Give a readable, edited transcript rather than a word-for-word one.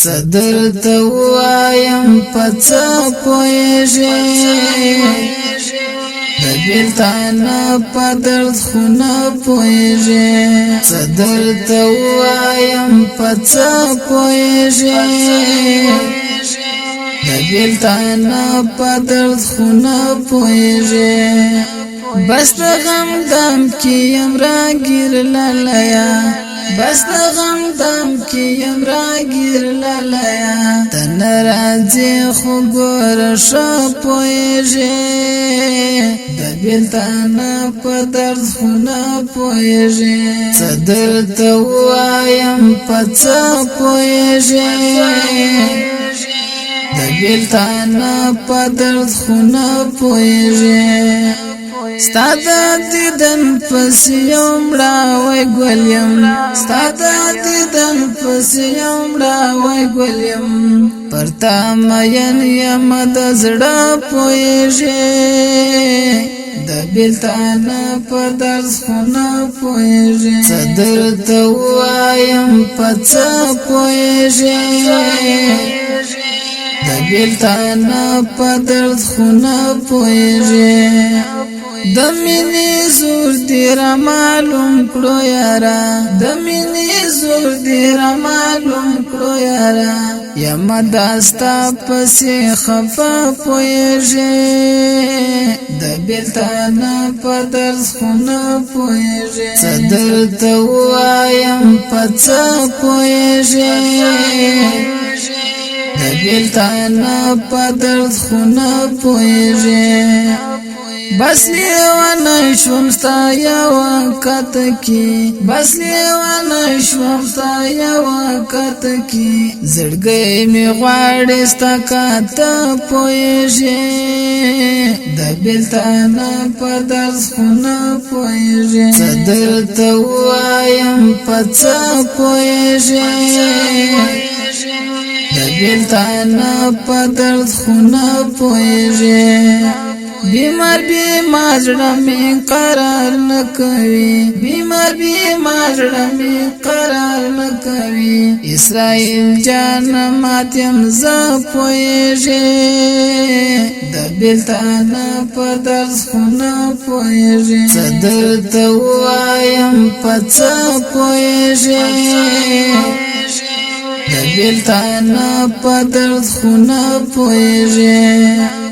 صدر توایم پڅا پویږي د بیلتانا پدرد خونه پویږي صدر توایم پڅا پویږي د بیلتانا پدرد خونه پویږي بس د غم دم کیم راگیر لالایا بس د غم دم کیم راگیر لالایا تن راځي خو ګور شو پویږي د بیلتانا په درد خونه پویږي صدر ته وایم پڅا پویږي د بیلتانا په درد خونه پویږي ستاد دیدن پس یوم راوی گولیم ستاد دیدن پس یوم راوی گولیم پرتا مین یم د زړه پویږي د بیلتانا په درد خونه پویږي صدر ته وایم پڅا پویږي د بیلتانا په درد خونه پویږي د مینې زور دی را معلوم کړو یارا د مینې زور دی را معلوم کړو یارا یم داستا پسې خفا پویږي د بیلتانا په درد خونه پویږي صدر ته وایم پڅا پویږي د بیلتانا په درد خونه پویږي بس لیوانا شوم ستا وقت کی بس لیوانا شوم ستا وقت کی زړګي می غواړي ستا کاته پویږي د بیلتانا په درد خونه پویږي صدر ته وایم پڅا پویږي د بیلتانا په درد خونه پویږي بیمار بیمار زړه می قرار نه کوي بیمار بیمار زړه می قرار نه کوي اسرائیل جان ماتم ز پویږي د بیلتانا په درد خونه پویږي صدر ته وایم پڅا پویږي د بیلتانا په درد خونه پویږي